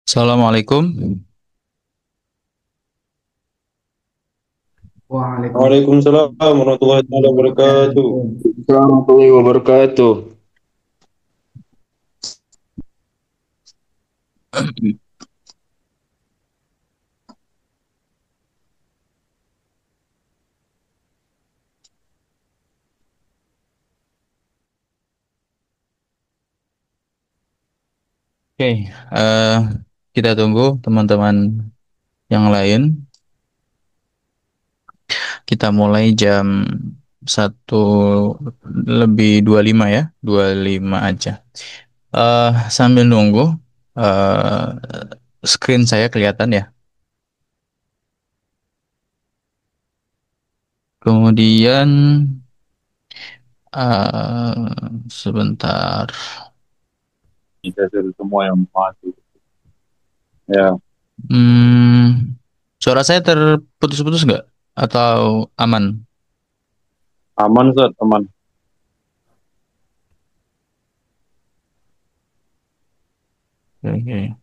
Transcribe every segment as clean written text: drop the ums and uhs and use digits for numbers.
Assalamualaikum. Waalaikumsalam warahmatullahi Waalaikumsalam wabarakatuh. wabarakatuh. Warahmatullahi wabarakatuh. Oke, eh, kita tunggu teman-teman yang lain. Kita mulai jam 1 lebih 25 ya, 25 aja. Sambil nunggu, eh screen saya kelihatan ya. Kemudian, sebentar. Kita suruh semua yang masuk. Ya, suara saya terputus-putus nggak? Atau aman? Aman, Zat, aman. Oke.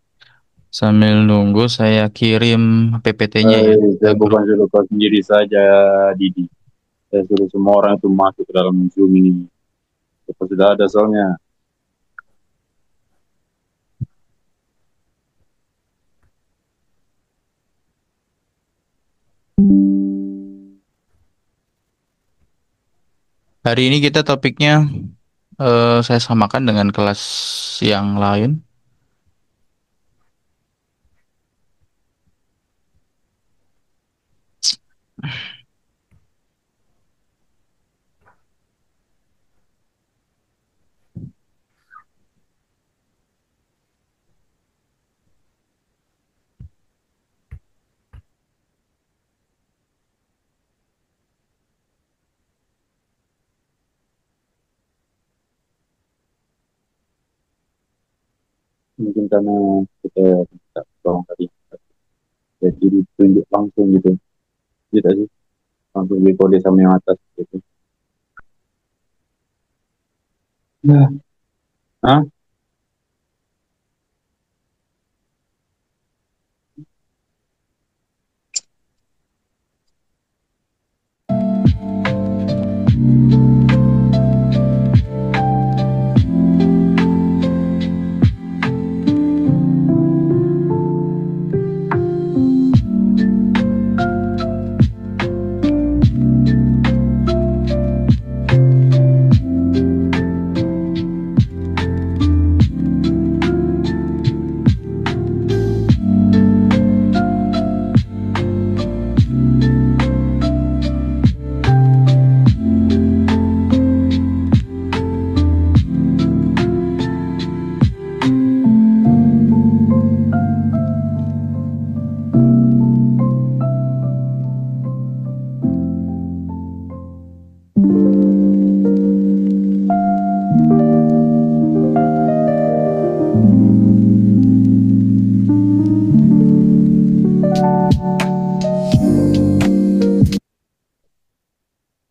Sambil nunggu saya kirim PPT-nya ya ke Saya grup. bukan suruh kau sendiri saja, Didi. Saya suruh semua orang itu masuk ke dalam Zoom ini. Itu sudah ada soalnya. Hari ini kita topiknya saya samakan dengan kelas yang lain. Mungkin karena kita tidak tolong tadi. Jadi ditunjuk langsung gitu. Tidak sih. Langsung di kode sama yang atas gitu. Nah, Hah?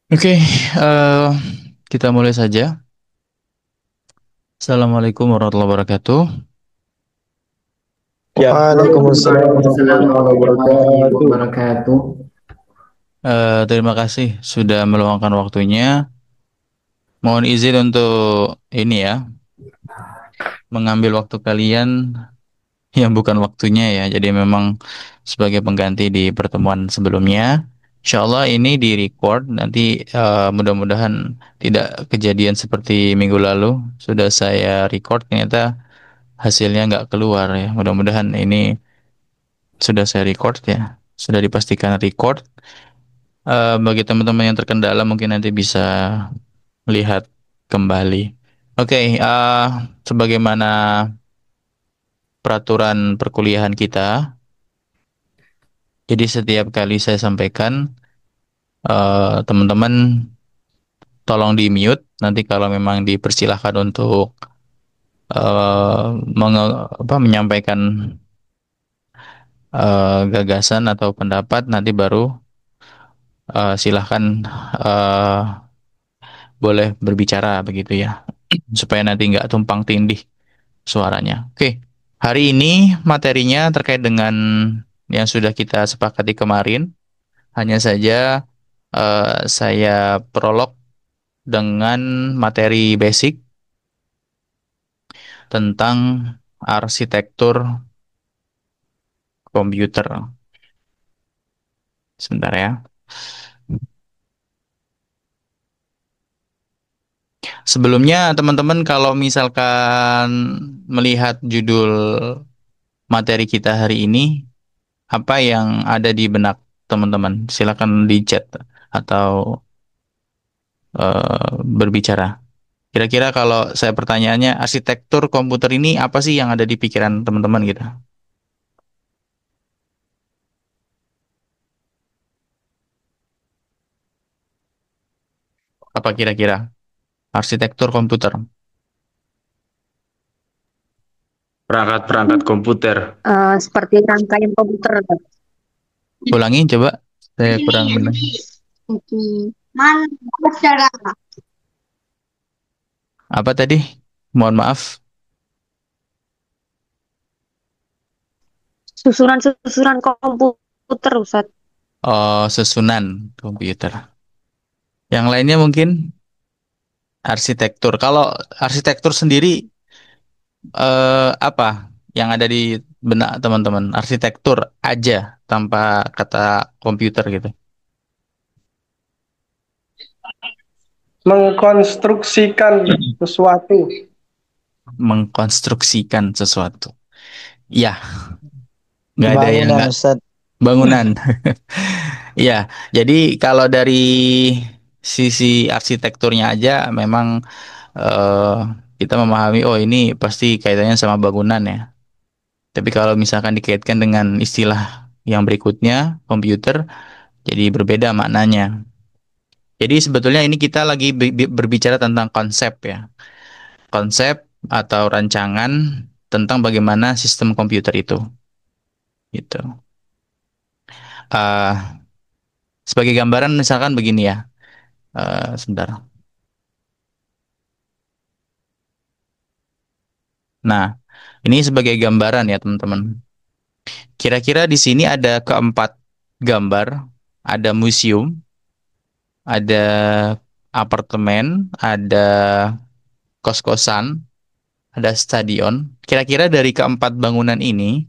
Oke, kita mulai saja. Assalamualaikum warahmatullahi wabarakatuh. Ya, Waalaikumsalam Waalaikumsalam warahmatullahi warahmatullahi wabarakatuh. Terima kasih sudah meluangkan waktunya. Mohon izin untuk ini ya, mengambil waktu kalian yang bukan waktunya ya. Jadi memang sebagai pengganti di pertemuan sebelumnya. Insya Allah ini di record nanti, mudah-mudahan tidak kejadian seperti minggu lalu. Sudah saya record ternyata hasilnya nggak keluar ya. Mudah-mudahan ini sudah saya record ya. Sudah dipastikan record. Bagi teman-teman yang terkendala mungkin nanti bisa lihat kembali. Oke, sebagaimana peraturan perkuliahan kita, jadi setiap kali saya sampaikan, teman-teman tolong di mute. Nanti kalau memang dipersilahkan untuk menyampaikan gagasan atau pendapat, nanti baru silahkan eh, boleh berbicara begitu ya, supaya nanti nggak tumpang tindih suaranya. Oke. Hari ini materinya terkait dengan yang sudah kita sepakati kemarin. Hanya saja saya prolog dengan materi basic tentang arsitektur komputer. Sebentar ya. Sebelumnya teman-teman kalau misalkan melihat judul materi kita hari ini, apa yang ada di benak teman-teman? Silakan di chat atau berbicara. Kira-kira kalau saya pertanyaannya, arsitektur komputer ini apa sih yang ada di pikiran teman-teman gitu? Apa kira-kira arsitektur komputer? Perangkat-perangkat komputer. Seperti rangkaian komputer. Ulangi coba, saya kurang dengar. Mana cara Apa tadi? Mohon maaf. susunan komputer, Ustaz? Oh, susunan komputer. Yang lainnya mungkin arsitektur. Kalau arsitektur sendiri apa yang ada di benak teman-teman? Arsitektur aja tanpa kata komputer gitu. Mengkonstruksikan sesuatu. Mengkonstruksikan sesuatu. Ya, nggak ada yang Bangunan nggak Ustaz. bangunan. Ya, jadi kalau dari sisi arsitekturnya aja memang eh, kita memahami oh ini pasti kaitannya sama bangunan ya. Tapi kalau misalkan dikaitkan dengan istilah yang berikutnya, komputer, jadi berbeda maknanya. Jadi sebetulnya ini kita lagi berbicara tentang konsep ya. Konsep atau rancangan tentang bagaimana sistem komputer itu. Gitu. Eh, sebagai gambaran misalkan begini ya. Sebentar. Nah, ini sebagai gambaran ya teman-teman. Kira-kira di sini ada keempat gambar. Ada museum, ada apartemen, ada kos-kosan, ada stadion. Kira-kira dari keempat bangunan ini,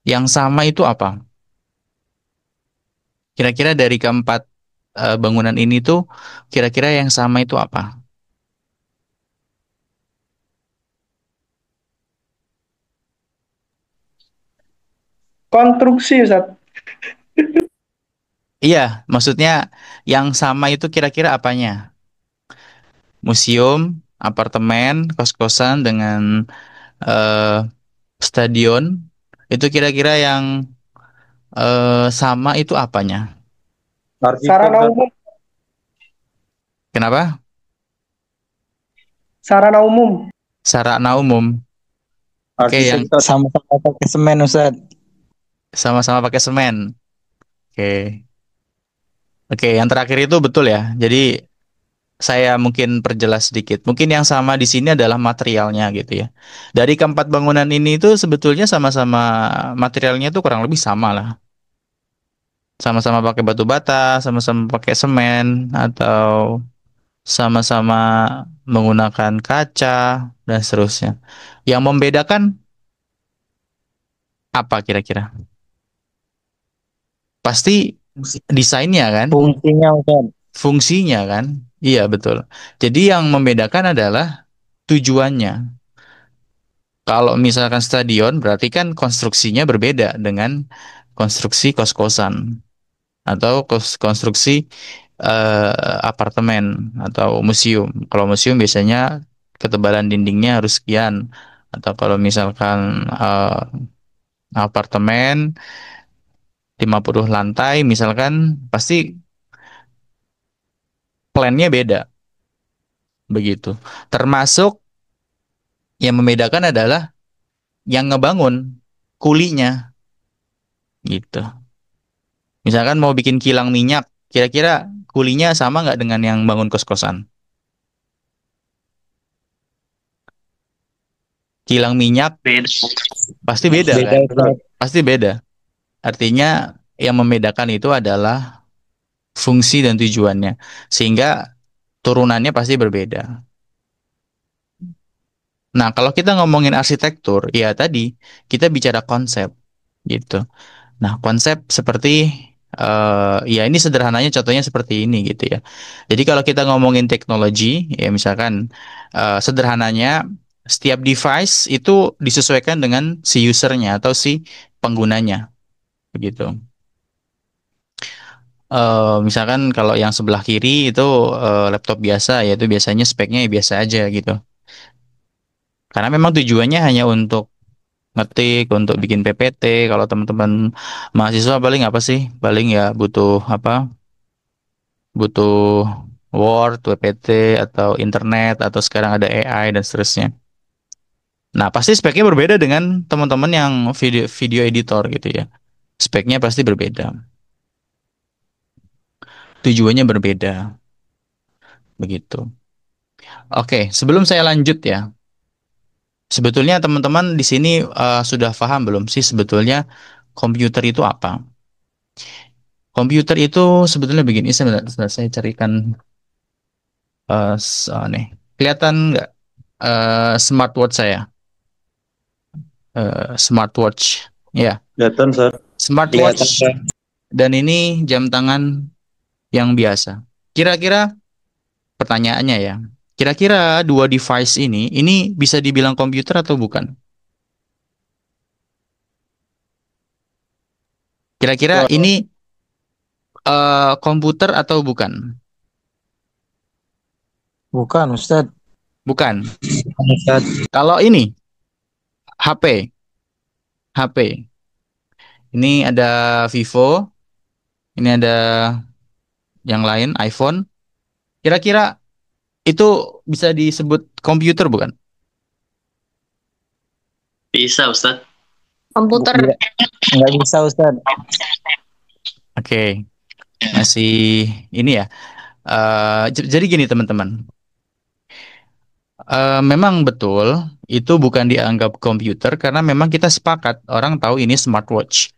yang sama itu apa? Kira-kira dari keempat bangunan ini tuh, kira-kira yang sama itu apa? Konstruksi, Ustaz. Iya, maksudnya yang sama itu kira-kira apanya? Museum, apartemen, kos-kosan dengan eh, stadion, itu kira-kira yang sama itu apanya? Sarana umum. Kenapa? Sarana umum. Sarana umum. Oke, yang Arsitektur. Sama-sama pakai semen Ustaz. sama-sama pakai semen. Oke. Oke, yang terakhir itu betul ya. Jadi saya mungkin perjelas sedikit. Mungkin yang sama di sini adalah materialnya gitu ya. Dari keempat bangunan ini itu sebetulnya sama-sama materialnya itu kurang lebih sama lah. Sama-sama pakai batu bata, sama-sama pakai semen, atau sama-sama menggunakan kaca dan seterusnya. Yang membedakan apa kira-kira? Pasti desainnya kan? Fungsinya Ustaz. Fungsinya kan? Iya, betul. Jadi yang membedakan adalah tujuannya. Kalau misalkan stadion, berarti kan konstruksinya berbeda dengan konstruksi kos-kosan atau konstruksi apartemen atau museum. Kalau museum biasanya ketebalan dindingnya harus sekian. Atau kalau misalkan apartemen 50 lantai, misalkan pasti plannya beda. Begitu. Termasuk yang membedakan adalah yang ngebangun kulinya gitu. Misalkan mau bikin kilang minyak, kira-kira kulinya sama nggak dengan yang bangun kos-kosan? kilang minyak Beda. pasti beda Beda kan? Ustaz. Pasti beda. Artinya yang membedakan itu adalah fungsi dan tujuannya. Sehingga turunannya pasti berbeda. Nah, kalau kita ngomongin arsitektur, ya tadi kita bicara konsep gitu. Nah, konsep seperti ya ini sederhananya contohnya seperti ini gitu ya. Jadi kalau kita ngomongin teknologi, ya misalkan sederhananya setiap device itu disesuaikan dengan si usernya atau si penggunanya begitu. Misalkan kalau yang sebelah kiri itu laptop biasa, yaitu biasanya speknya ya biasa aja gitu. Karena memang tujuannya hanya untuk ngetik, untuk bikin PPT. Kalau teman-teman mahasiswa paling apa sih? Paling ya butuh apa? Butuh Word, PPT, atau internet, atau sekarang ada AI dan seterusnya. Nah, pasti speknya berbeda dengan teman-teman yang video video editor gitu ya. Speknya pasti berbeda. Tujuannya berbeda. Begitu. Oke, sebelum saya lanjut ya. Sebetulnya teman-teman di sini sudah paham belum sih sebetulnya komputer itu apa? Komputer itu sebetulnya begini, sebentar saya carikan nih. Kelihatan nggak smartwatch saya? Smartwatch. Ya, Kelihatan, Sir. Kelihatan, smartwatch Ustaz. dan ini jam tangan yang biasa. Kira-kira pertanyaannya ya. Kira-kira dua device ini bisa dibilang komputer atau bukan? Kira-kira ini komputer atau bukan? Bukan Ustaz. Bukan. Bukan, Ustaz. Kalau ini HP, HP. Ini ada Vivo, ini ada yang lain, iPhone. Kira-kira itu bisa disebut komputer bukan? Bisa, Ustaz. Komputer. Nggak bisa Ustaz. Oke, masih ini ya. Jadi gini teman-teman. Memang betul itu bukan dianggap komputer karena memang kita sepakat orang tahu ini smartwatch.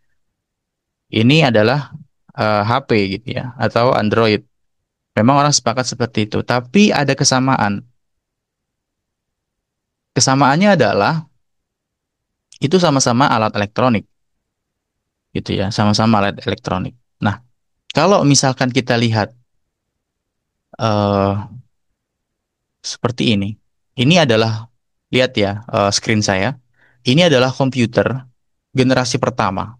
Ini adalah HP gitu ya atau Android. Memang orang sepakat seperti itu, tapi ada kesamaan. Kesamaannya adalah itu sama-sama alat elektronik, gitu ya, sama-sama alat elektronik. Nah, kalau misalkan kita lihat eh seperti ini adalah lihat ya screen saya. Ini adalah komputer generasi pertama.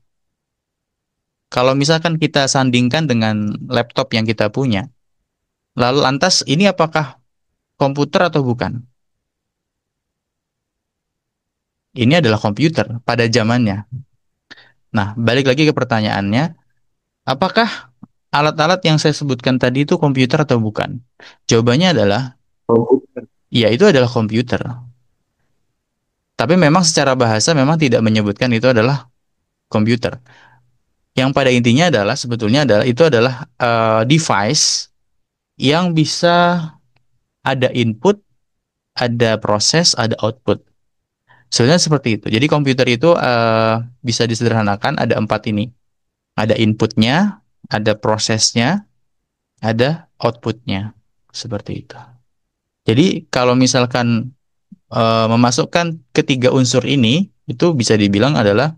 Kalau misalkan kita sandingkan dengan laptop yang kita punya, lalu lantas ini apakah komputer atau bukan? Ini adalah komputer pada zamannya. Nah, balik lagi ke pertanyaannya, apakah alat-alat yang saya sebutkan tadi itu komputer atau bukan? Jawabannya adalah, Komputer. ya itu adalah komputer. Tapi memang secara bahasa memang tidak menyebutkan itu adalah komputer. Yang pada intinya adalah sebetulnya adalah itu adalah device yang bisa ada input, ada proses, ada output. Sebenarnya seperti itu. Jadi komputer itu bisa disederhanakan ada empat ini. Ada inputnya, ada prosesnya, ada outputnya. Seperti itu. Jadi kalau misalkan memasukkan ketiga unsur ini, itu bisa dibilang adalah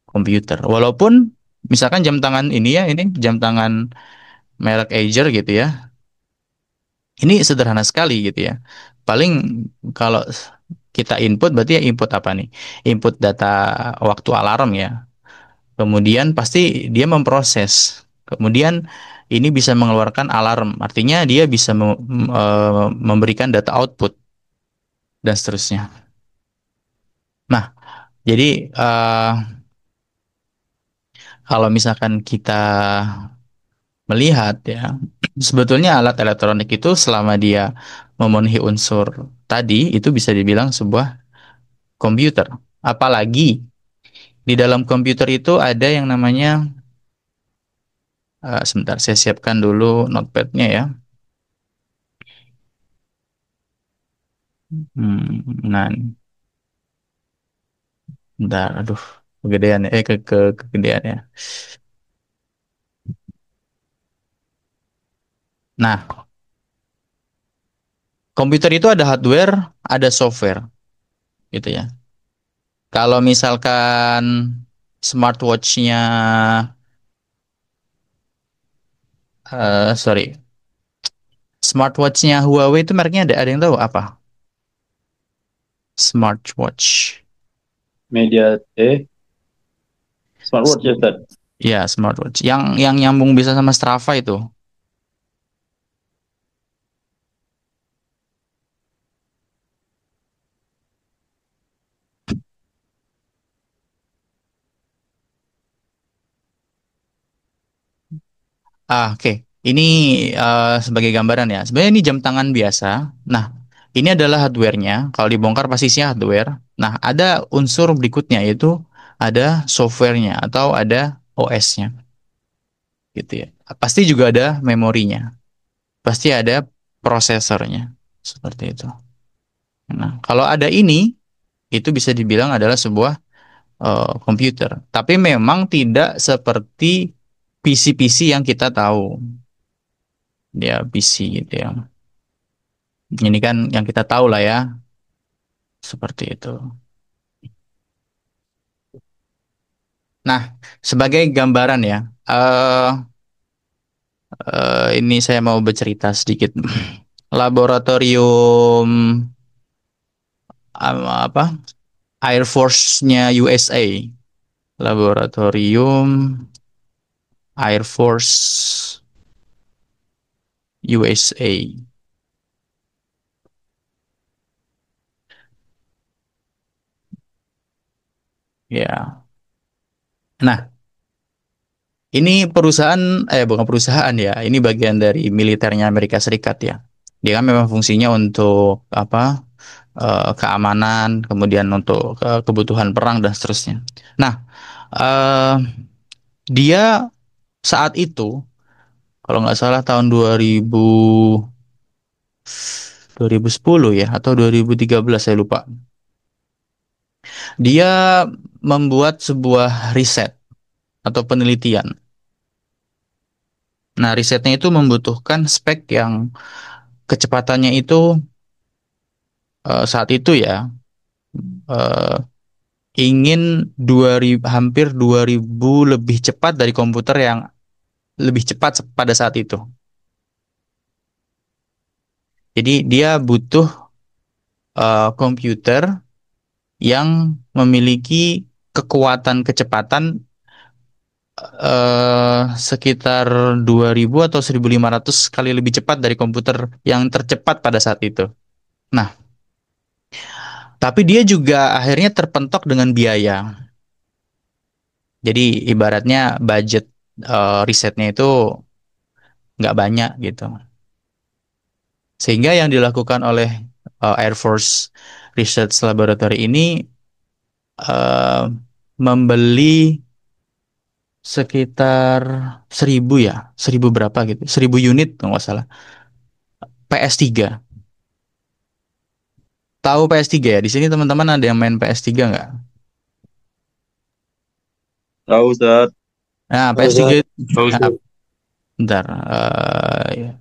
komputer. Walaupun misalkan jam tangan ini ya, ini jam tangan merek Acer gitu ya. Ini sederhana sekali gitu ya. Paling kalau kita input berarti ya input apa nih? Input data waktu alarm ya. Kemudian pasti dia memproses. Kemudian ini bisa mengeluarkan alarm. Artinya dia bisa memberikan data output dan seterusnya. Nah, jadi kalau misalkan kita melihat ya, sebetulnya alat elektronik itu selama dia memenuhi unsur tadi itu bisa dibilang sebuah komputer. Apalagi di dalam komputer itu ada yang namanya sebentar saya siapkan dulu notepadnya ya. Nah, Bentar, aduh, kegedean ya, kegedean ya. Nah, komputer itu ada hardware, ada software, gitu ya. Kalau misalkan smartwatch-nya, sorry, smartwatch-nya Huawei itu mereknya ada yang tahu apa? Smartwatch. Media smartwatch ya Ustaz. Ya, smartwatch. Yang nyambung bisa sama Strava itu. Oke. Ini sebagai gambaran ya. Sebenarnya ini jam tangan biasa. Nah, ini adalah hardware-nya. Kalau dibongkar pasti isinya hardware. Nah, ada unsur berikutnya yaitu ada software-nya atau ada OS-nya. Gitu ya. Pasti juga ada memorinya. Pasti ada prosesornya. Seperti itu. Nah, kalau ada ini, itu bisa dibilang adalah sebuah komputer. Tapi memang tidak seperti PC-PC yang kita tahu. Dia PC gitu ya. Ini kan yang kita tahu lah ya, seperti itu. Nah, sebagai gambaran ya, eh ini saya mau bercerita sedikit. Laboratorium apa? Air Force-nya USA. Laboratorium Air Force USA. Ya. Nah, ini perusahaan, bukan perusahaan ya, ini bagian dari militernya Amerika Serikat ya. Dia kan memang fungsinya untuk apa? Keamanan, kemudian untuk kebutuhan perang dan seterusnya. Nah, eh, dia saat itu, kalau nggak salah tahun 2010 ya, atau 2013 saya lupa. Dia membuat sebuah riset atau penelitian. Nah, risetnya itu membutuhkan spek yang kecepatannya itu saat itu ya eh, ingin 2000, hampir 2000 lebih cepat dari komputer yang lebih cepat pada saat itu. Jadi dia butuh komputer yang memiliki kekuatan kecepatan sekitar 2000 atau 1500 kali lebih cepat dari komputer yang tercepat pada saat itu. Nah, tapi dia juga akhirnya terpentok dengan biaya. Jadi ibaratnya budget risetnya itu nggak banyak gitu. Sehingga yang dilakukan oleh Air Force Research Laboratory ini eh, membeli sekitar 1000 ya, 1000 berapa gitu, 1000 unit kalau nggak salah. PS3. Tahu PS3 ya? Di sini teman-teman ada yang main PS3 nggak? Tahu Ustaz. Nah, Tahu, PS3 Ustaz. nah, bentar. Ya.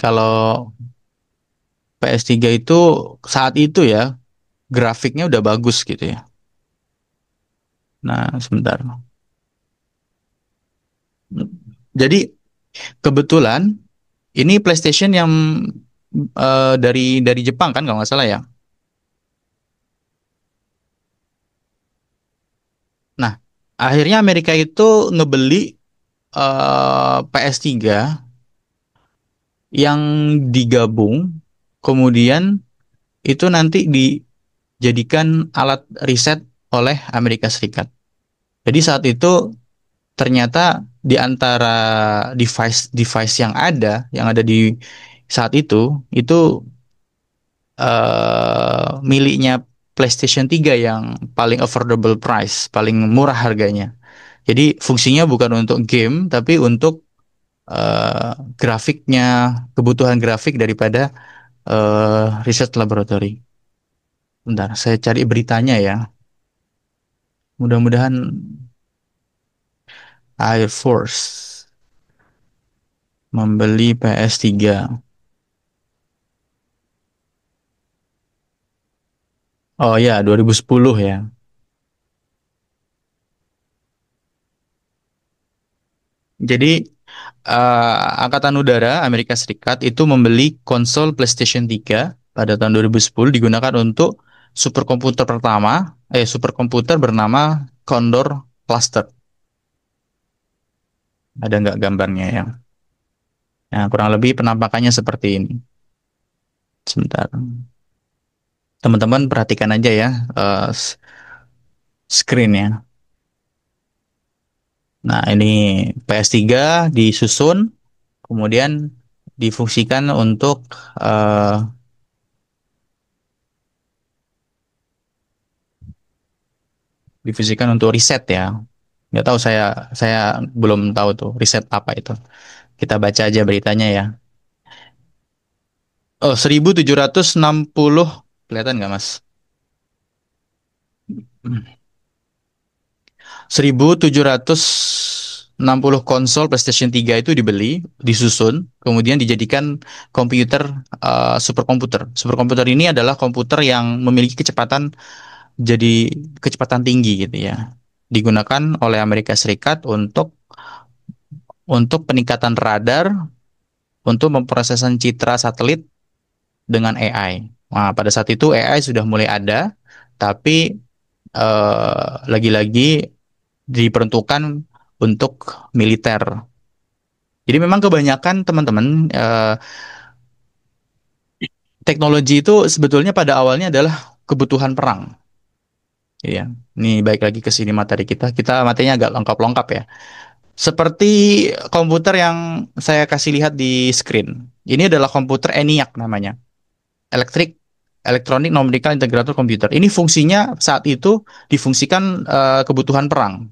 Kalau PS3 itu saat itu ya grafiknya udah bagus gitu ya. Nah, sebentar. Jadi kebetulan ini PlayStation yang dari Jepang kan kalau nggak salah ya. Nah, akhirnya Amerika itu ngebeli PS3 yang digabung, kemudian itu nanti dijadikan alat riset oleh Amerika Serikat. Jadi saat itu ternyata di antara device-device yang ada di saat itu miliknya PlayStation 3 yang paling affordable price, paling murah harganya. Jadi fungsinya bukan untuk game, tapi untuk grafiknya, kebutuhan grafik daripada research laboratory. Bentar, saya cari beritanya ya. Mudah-mudahan Air Force membeli PS3. Oh ya, 2010 ya. Jadi Angkatan Udara Amerika Serikat itu membeli konsol PlayStation 3 pada tahun 2010 digunakan untuk superkomputer bernama Condor Cluster. Ada nggak gambarnya ya? Nah, kurang lebih penampakannya seperti ini. Sebentar. Teman-teman perhatikan aja ya screen-nya. Nah, ini PS3 disusun, kemudian difungsikan untuk eh, riset ya. Nggak tahu, saya belum tahu tuh riset apa itu. Kita baca aja beritanya ya. Oh, 1760, kelihatan nggak Mas? 1760 konsol PlayStation 3 itu dibeli, disusun, kemudian dijadikan komputer superkomputer. Superkomputer ini adalah komputer yang memiliki kecepatan tinggi gitu ya. Digunakan oleh Amerika Serikat untuk peningkatan radar, untuk memprosesan citra satelit dengan AI. Nah, pada saat itu AI sudah mulai ada, tapi lagi-lagi diperuntukkan untuk militer. Jadi memang kebanyakan teman-teman teknologi itu sebetulnya pada awalnya adalah kebutuhan perang. Ya, ini baik lagi ke sini materi kita. Kita materinya agak lengkap-lengkap ya. Seperti komputer yang saya kasih lihat di screen. Ini adalah komputer ENIAC namanya. Electronic Numerical Integrated Computer. Ini fungsinya saat itu difungsikan kebutuhan perang,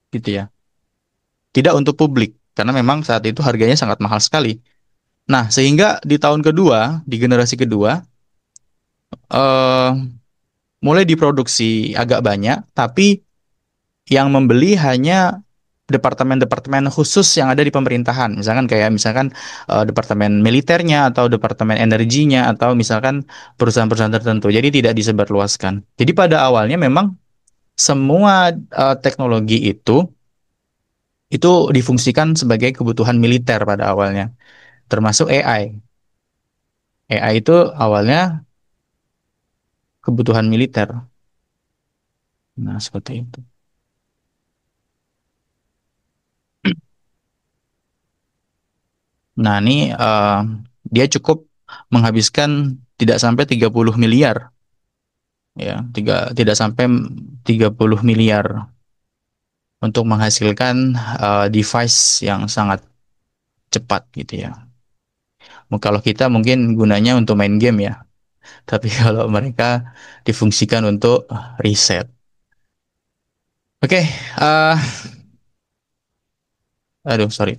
gitu ya. Tidak untuk publik, karena memang saat itu harganya sangat mahal sekali. Nah, sehingga di tahun kedua, di generasi kedua, eh, mulai diproduksi agak banyak, tapi yang membeli hanya departemen-departemen khusus yang ada di pemerintahan. Misalkan departemen militernya atau departemen energinya atau misalkan perusahaan-perusahaan tertentu. Jadi tidak disebarluaskan. Jadi pada awalnya memang semua teknologi itu difungsikan sebagai kebutuhan militer pada awalnya, termasuk AI. AI itu awalnya kebutuhan militer. Nah, seperti itu. Nah, ini dia cukup menghabiskan tidak sampai 30 miliar ya, tidak sampai 30 miliar untuk menghasilkan device yang sangat cepat gitu ya. Kalau kita mungkin gunanya untuk main game ya, tapi kalau mereka difungsikan untuk riset. Oke, aduh sorry.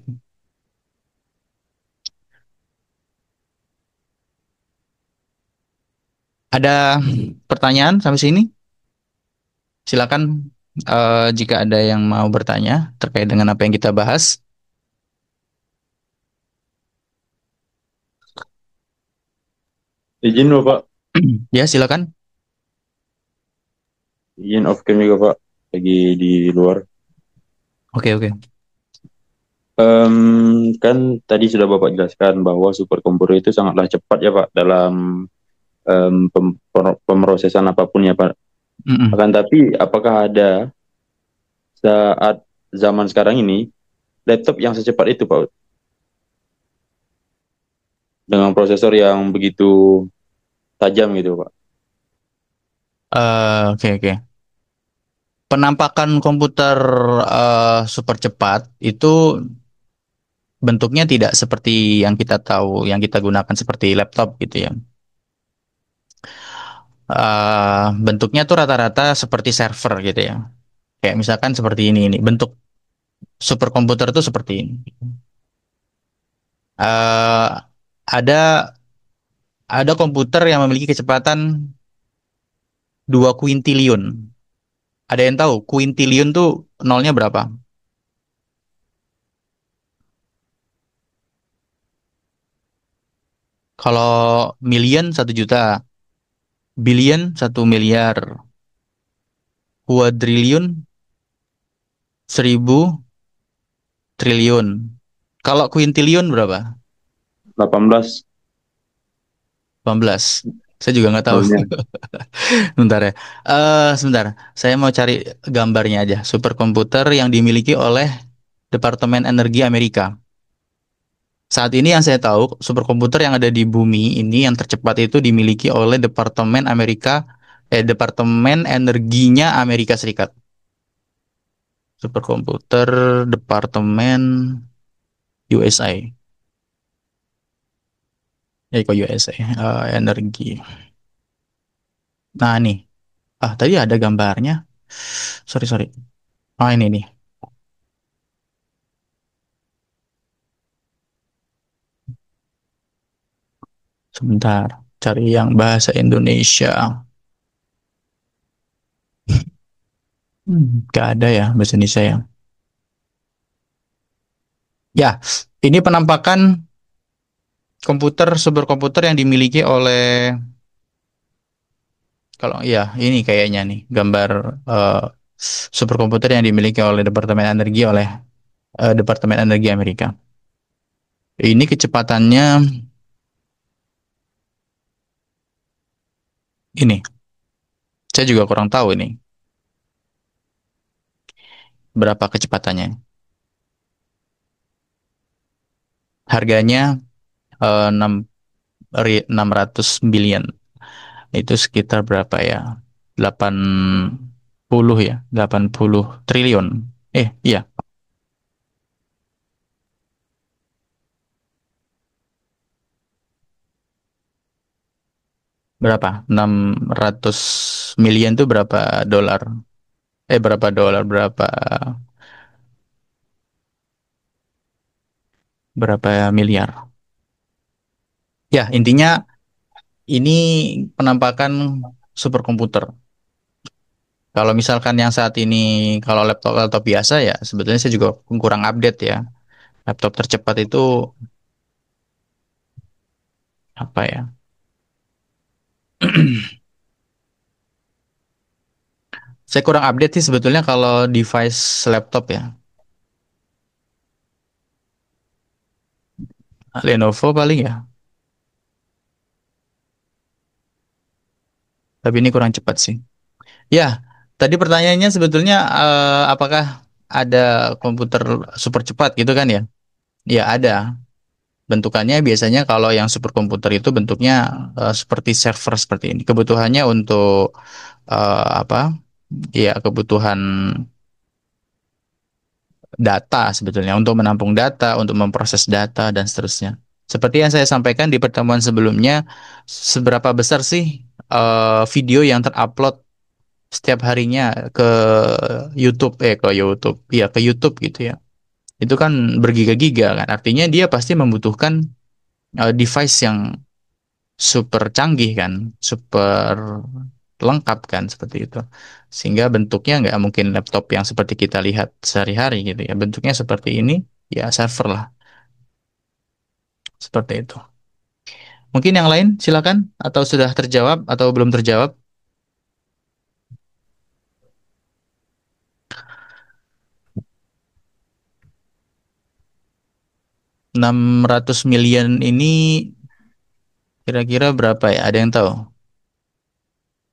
Ada pertanyaan sampai sini? Silakan jika ada yang mau bertanya terkait dengan apa yang kita bahas. Izin Bapak, Ya, silakan. izin off cam juga Pak, lagi di luar. Oke, oke. Kan tadi sudah Bapak jelaskan bahwa superkomputer itu sangatlah cepat ya Pak dalam pemrosesan apapun ya Pak. Mm-mm. Akan tapi apakah ada saat zaman sekarang ini laptop yang secepat itu Pak? Dengan prosesor yang begitu tajam gitu Pak. Oke, oke. Penampakan komputer super cepat itu bentuknya tidak seperti yang kita tahu, yang kita gunakan seperti laptop gitu ya. Bentuknya tuh rata-rata seperti server gitu ya. Kayak misalkan seperti ini bentuk superkomputer itu seperti ini. Eh, ada ada komputer yang memiliki kecepatan 2 kuintiliun. Ada yang tahu kuintiliun tuh nolnya berapa? Kalau million 1 juta, billion 1 miliar, quadrillion 1000 triliun. Kalau kuintiliun berapa? 18 18. Saya juga nggak tahu. nolnya. Bentar ya. Sebentar. Saya mau cari gambarnya aja. Superkomputer yang dimiliki oleh Departemen Energi Amerika. Saat ini yang saya tahu, superkomputer yang ada di bumi ini yang tercepat itu dimiliki oleh Departemen Energinya Amerika Serikat. Superkomputer Departemen USA. Kok USA? Energi. Nah, nih. Tadi ada gambarnya. Sorry, sorry. Ini nih. Sebentar. Cari yang bahasa Indonesia. Gak ada ya bahasa Indonesia ya. Ya, ini penampakan superkomputer yang dimiliki oleh, kalau ya ini kayaknya nih gambar eh, superkomputer yang dimiliki oleh Departemen Energi Amerika. Ini kecepatannya ini. Saya juga kurang tahu ini berapa kecepatannya. Harganya 600 billion. Itu sekitar berapa ya? 80 ya, 80 triliun. Iya. Berapa? 600 million itu berapa dolar? Berapa dolar? Berapa miliar? Ya, intinya ini penampakan superkomputer. Kalau misalkan yang saat ini, kalau laptop biasa ya, sebetulnya saya juga kurang update ya. Laptop tercepat itu apa ya? Saya kurang update sih sebetulnya kalau device laptop ya. Lenovo paling ya. Tapi ini kurang cepat sih. Ya, tadi pertanyaannya sebetulnya apakah ada komputer super cepat gitu kan ya? Ya ada. Bentukannya biasanya kalau yang superkomputer itu bentuknya seperti server seperti ini. Kebutuhannya untuk apa? Ya, kebutuhan data sebetulnya untuk menampung data, untuk memproses data dan seterusnya. Seperti yang saya sampaikan di pertemuan sebelumnya, seberapa besar sih video yang terupload setiap harinya ke YouTube, ke YouTube gitu ya. Itu kan bergiga-giga kan. Artinya dia pasti membutuhkan device yang super canggih kan, super lengkap kan seperti itu. Sehingga bentuknya nggak mungkin laptop yang seperti kita lihat sehari-hari gitu ya. Bentuknya seperti ini, ya server lah. Seperti itu. Mungkin yang lain silakan, atau sudah terjawab atau belum terjawab. 600 million ini kira-kira berapa ya? Ada yang tahu?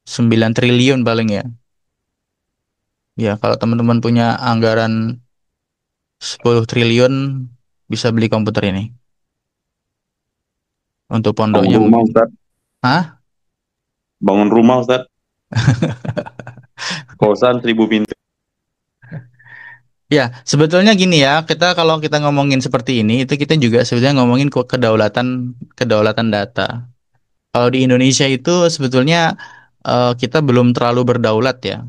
9 triliun paling ya. Ya, kalau teman-teman punya anggaran 10 triliun bisa beli komputer ini. Untuk Bangun pondoknya rumah, mungkin. Ustaz. Hah? Bangun rumah, Ustaz. Kosan 1000 pintu. Ya, sebetulnya gini ya, kalau kita ngomongin seperti ini, itu kita juga sebetulnya ngomongin kedaulatan kedaulatan data. Kalau di Indonesia itu sebetulnya kita belum terlalu berdaulat ya.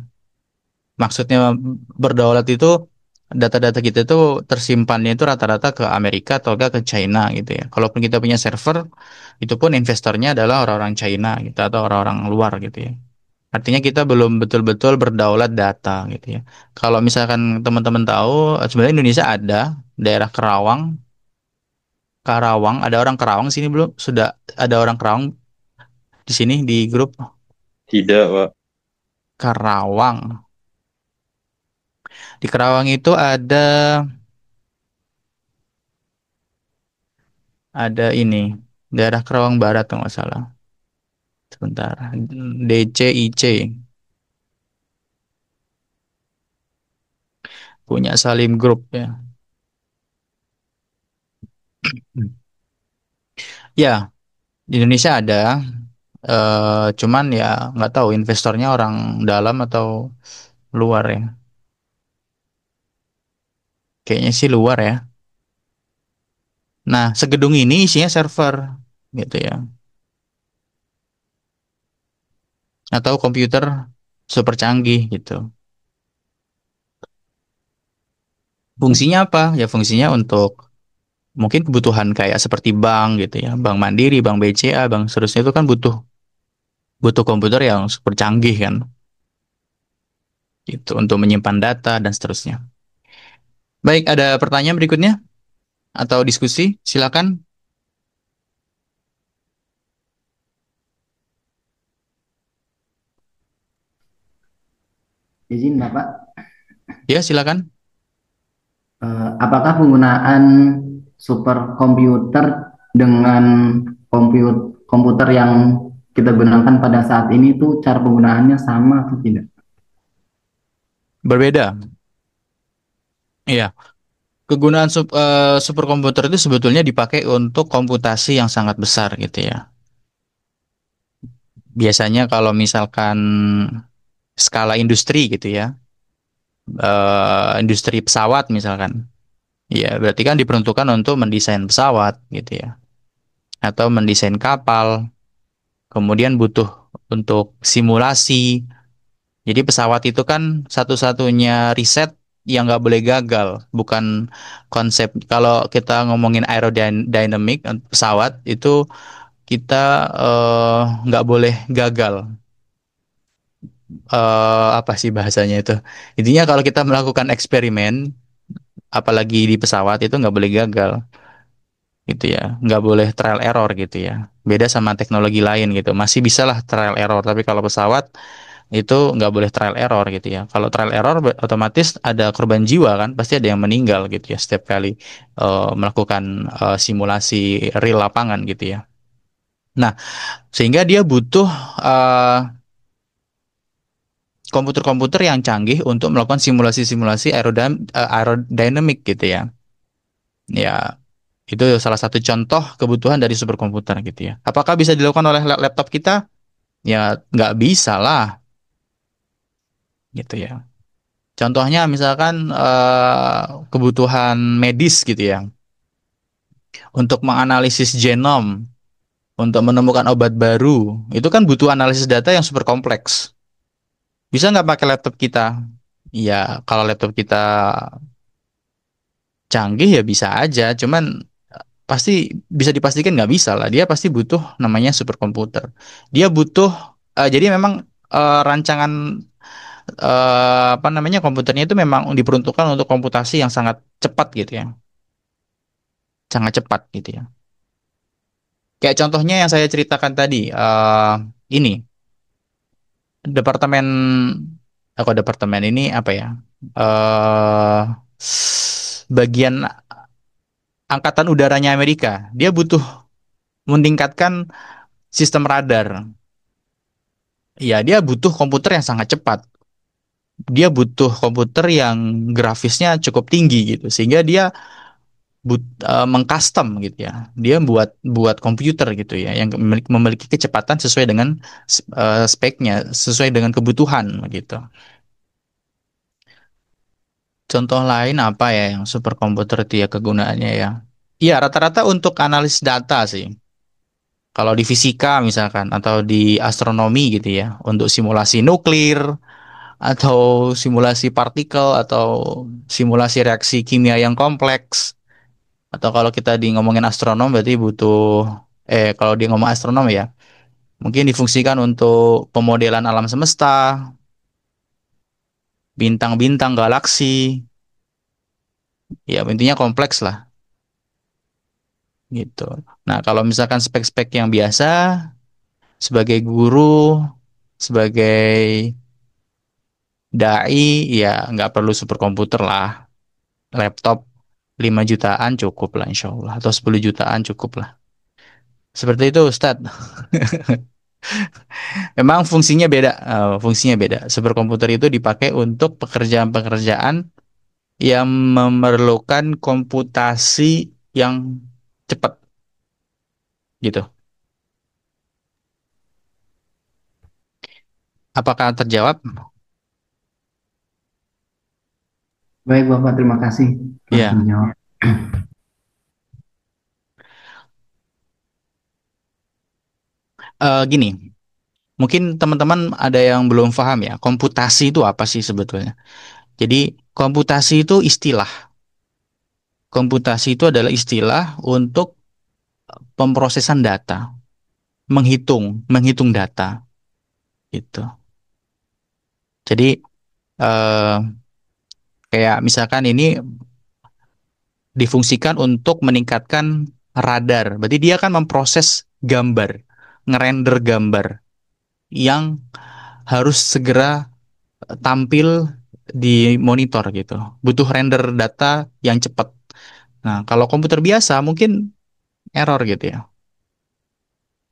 Maksudnya berdaulat itu data-data kita itu tersimpannya itu rata-rata ke Amerika atau enggak ke China gitu ya. Kalaupun kita punya server, itu pun investornya adalah orang-orang China gitu atau orang-orang luar gitu ya. Artinya kita belum betul-betul berdaulat data gitu ya. Kalau misalkan teman-teman tahu, sebenarnya Indonesia ada daerah Kerawang, Karawang, ada orang Kerawang sini belum? Sudah ada orang Kerawang di sini di grup Tidak, Pak. Karawang. Di Kerawang itu ada ini daerah Kerawang Barat kalau nggak salah. Sebentar, DCIC punya Salim Group ya. Ya, di Indonesia ada, cuman ya nggak tahu investornya orang dalam atau luar ya. Kayaknya sih luar ya. Nah, segedung ini isinya server gitu ya. Atau komputer super canggih gitu. Fungsinya apa? Ya fungsinya untuk mungkin kebutuhan kayak seperti bank gitu ya. Bank Mandiri, Bank BCA, bank seterusnya itu kan butuh butuh komputer yang super canggih kan. Gitu untuk menyimpan data dan seterusnya. Baik, ada pertanyaan berikutnya atau diskusi? Silakan. Izin Bapak, Ya, silakan. apakah penggunaan superkomputer dengan komputer yang kita gunakan pada saat ini tuh cara penggunaannya sama atau tidak? Berbeda. Iya. Kegunaan superkomputer itu sebetulnya dipakai untuk komputasi yang sangat besar gitu ya. Biasanya kalau misalkan skala industri gitu ya, industri pesawat misalkan, ya berarti kan diperuntukkan untuk mendesain pesawat gitu ya, atau mendesain kapal, kemudian butuh untuk simulasi. Jadi pesawat itu kan satu-satunya riset yang nggak boleh gagal, bukan konsep. Kalau kita ngomongin aerodynamic pesawat itu kita nggak boleh gagal. Apa sih bahasanya itu? Intinya kalau kita melakukan eksperimen, apalagi di pesawat itu nggak boleh gagal, gitu ya. Nggak boleh trial error gitu ya. Beda sama teknologi lain gitu. Masih bisa lah trial error, tapi kalau pesawat itu nggak boleh trial error gitu ya. Kalau trial error otomatis ada korban jiwa kan, pasti ada yang meninggal gitu ya setiap kali melakukan simulasi real lapangan gitu ya. Nah, sehingga dia butuh eh, komputer-komputer yang canggih untuk melakukan simulasi-simulasi aerodynamic gitu ya. Ya, itu salah satu contoh kebutuhan dari superkomputer gitu ya. Apakah bisa dilakukan oleh laptop kita? Ya, nggak bisa lah gitu ya. Contohnya misalkan kebutuhan medis gitu ya. Untuk menganalisis genom, untuk menemukan obat baru, itu kan butuh analisis data yang super kompleks. Bisa nggak pakai laptop kita? Ya, kalau laptop kita canggih ya bisa aja, cuman pasti bisa dipastikan nggak bisa lah. Dia pasti butuh namanya superkomputer. Dia butuh, jadi memang rancangan apa namanya komputernya itu memang diperuntukkan untuk komputasi yang sangat cepat gitu ya, sangat cepat gitu ya. Kayak contohnya yang saya ceritakan tadi, ini departemen, aku departemen ini apa ya? eh Bagian angkatan udaranya Amerika, dia butuh meningkatkan sistem radar. Ya, dia butuh komputer yang sangat cepat. Dia butuh komputer yang grafisnya cukup tinggi gitu, sehingga dia mengcustom gitu ya. Dia buat buat komputer gitu ya, yang memiliki kecepatan sesuai dengan speknya, sesuai dengan kebutuhan gitu. Contoh lain apa ya yang superkomputer itu ya kegunaannya ya? Iya, rata-rata untuk analis data sih. Kalau di fisika misalkan atau di astronomi gitu ya, untuk simulasi nuklir, atau simulasi partikel atau simulasi reaksi kimia yang kompleks. Atau kalau kita di ngomongin astronom berarti butuh kalau di ngomong astronom ya, mungkin difungsikan untuk pemodelan alam semesta, bintang-bintang, galaksi. Ya, intinya kompleks lah gitu. Nah, kalau misalkan spek-spek yang biasa sebagai guru, sebagai dai, ya nggak perlu superkomputer lah. Laptop 5 jutaan cukup lah insya Allah. Atau 10 jutaan cukup lah. Seperti itu Ustadz. Memang fungsinya beda. Superkomputer itu dipakai untuk pekerjaan-pekerjaan yang memerlukan komputasi yang cepat gitu. Apakah terjawab? Baik Bapak, terima kasih telah Ya. menjawab. Gini, mungkin teman-teman ada yang belum paham ya, komputasi itu apa sih sebetulnya? Jadi, komputasi itu istilah. Komputasi itu adalah istilah untuk pemrosesan data, menghitung data gitu. Jadi, eh, kayak misalkan ini difungsikan untuk meningkatkan radar. Berarti dia akan memproses gambar, ngerender gambar yang harus segera tampil di monitor gitu. Butuh render data yang cepat. Nah, kalau komputer biasa mungkin error gitu ya.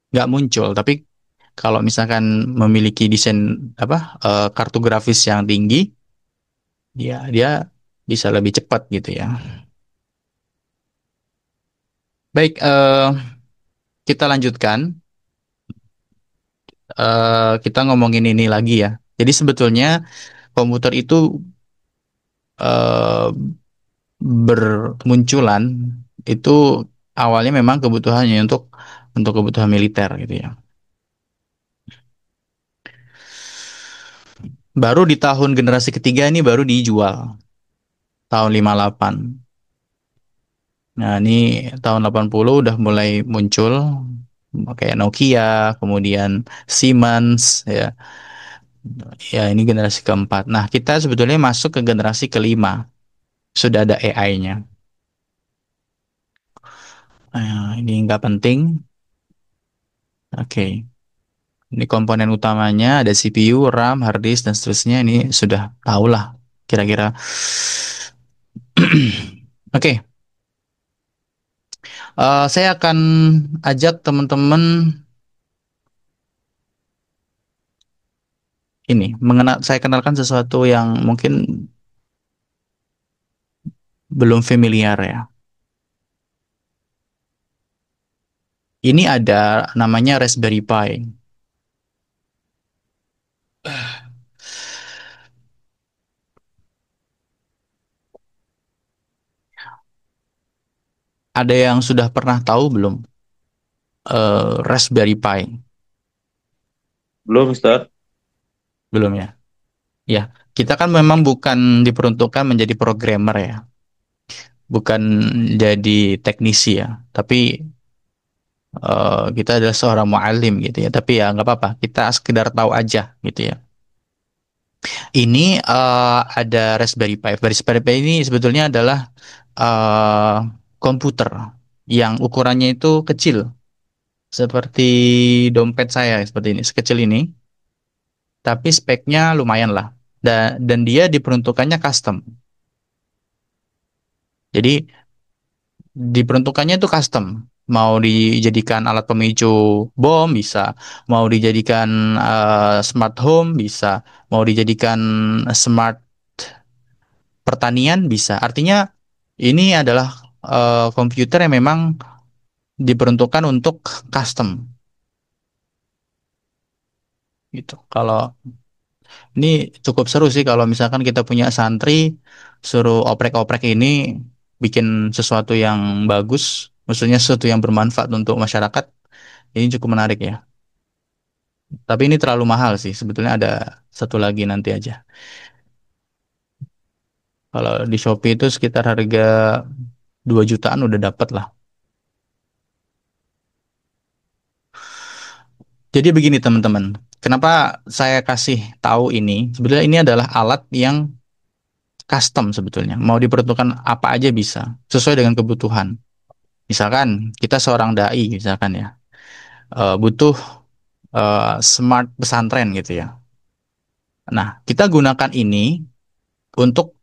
Nggak muncul, tapi kalau misalkan memiliki desain kartu grafis yang tinggi, dia bisa lebih cepat gitu ya. Baik, kita lanjutkan. Kita ngomongin ini lagi ya. Jadi sebetulnya komputer itu eh, bermunculan itu awalnya memang kebutuhannya untuk kebutuhan militer gitu ya. Baru di tahun generasi ketiga ini baru dijual tahun 58. Nah, ini tahun 80 udah mulai muncul kayak Nokia, kemudian Siemens ya. Ya, ini generasi keempat. Nah, kita sebetulnya masuk ke generasi kelima. Sudah ada AI-nya. Ini nggak penting. Oke. Ini komponen utamanya ada CPU, RAM, hard disk, dan seterusnya. Ini sudah tahu lah kira-kira. Oke. Saya akan ajak teman-teman saya kenalkan sesuatu yang mungkin belum familiar ya. Ini ada namanya Raspberry Pi. Ada yang sudah pernah tahu belum Raspberry Pi? Belum, Ustaz. Belum ya? Ya, kita kan memang bukan diperuntukkan menjadi programmer ya, bukan jadi teknisi ya, tapi kita adalah seorang muallim gitu ya. Tapi ya nggak apa-apa, kita sekedar tahu aja gitu ya. Ini ada Raspberry Pi. Raspberry Pi ini sebetulnya adalah eh, komputer yang ukurannya itu kecil, seperti dompet saya seperti ini, sekecil ini, tapi speknya lumayan lah. Dan dia diperuntukannya custom. Jadi diperuntukannya itu custom. Mau dijadikan alat pemicu bom bisa, mau dijadikan smart home bisa, mau dijadikan smart pertanian bisa. Artinya ini adalah komputer yang memang diperuntukkan untuk custom gitu. Kalau ini cukup seru sih kalau misalkan kita punya santri suruh oprek-oprek ini bikin sesuatu yang bagus, maksudnya sesuatu yang bermanfaat untuk masyarakat, ini cukup menarik ya. Tapi ini terlalu mahal sih. Sebetulnya ada satu lagi nanti aja. Kalau di Shopee itu sekitar harga 2 jutaan udah dapat lah. Jadi begini teman-teman. Kenapa saya kasih tahu ini? Sebetulnya ini adalah alat yang custom sebetulnya. Mau diperuntukkan apa aja bisa, sesuai dengan kebutuhan. Misalkan kita seorang dai, misalkan ya, butuh smart pesantren gitu ya. Nah, kita gunakan ini untuk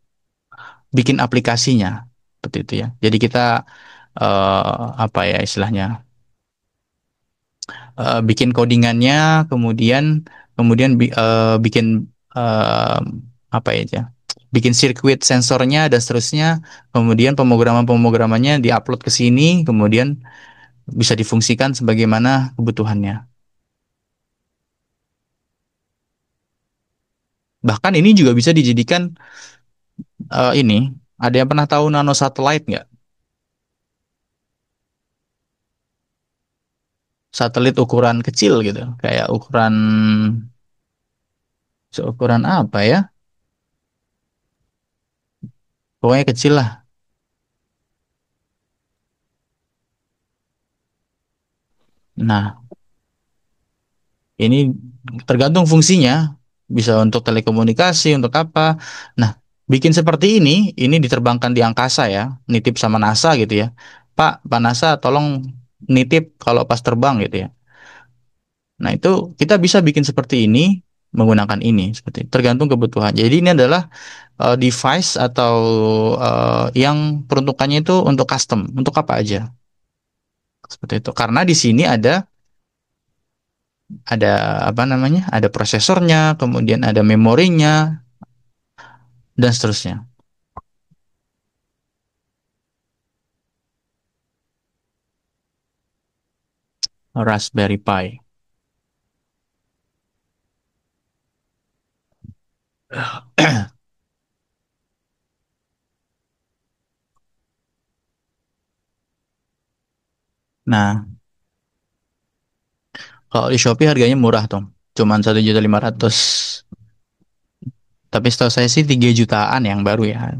bikin aplikasinya, seperti itu ya. Jadi kita apa ya istilahnya, bikin codingannya, kemudian kemudian bikin eh, apa ya, bikin sirkuit sensornya dan seterusnya, kemudian pemrograman-pemrogramannya diupload ke sini, kemudian bisa difungsikan sebagaimana kebutuhannya. Bahkan ini juga bisa dijadikan ini. Ada yang pernah tahu nano satellite nggak? Satelit ukuran kecil gitu, kayak ukuran seukuran apa ya? Pokoknya kecil lah. Nah, ini tergantung fungsinya, bisa untuk telekomunikasi, untuk apa. Nah, bikin seperti ini diterbangkan di angkasa ya, nitip sama NASA gitu ya. Pak NASA tolong nitip kalau pas terbang gitu ya. Nah, itu kita bisa bikin seperti ini menggunakan ini, seperti itu. Tergantung kebutuhan. Jadi ini adalah device atau yang peruntukannya itu untuk custom, untuk apa aja. Seperti itu. Karena di sini ada apa namanya? Ada prosesornya, kemudian ada memorinya dan seterusnya. Raspberry Pi. Nah, kalau di Shopee harganya murah tuh. Cuman 1.500.000. Tapi setahu saya sih 3 jutaan yang baru ya.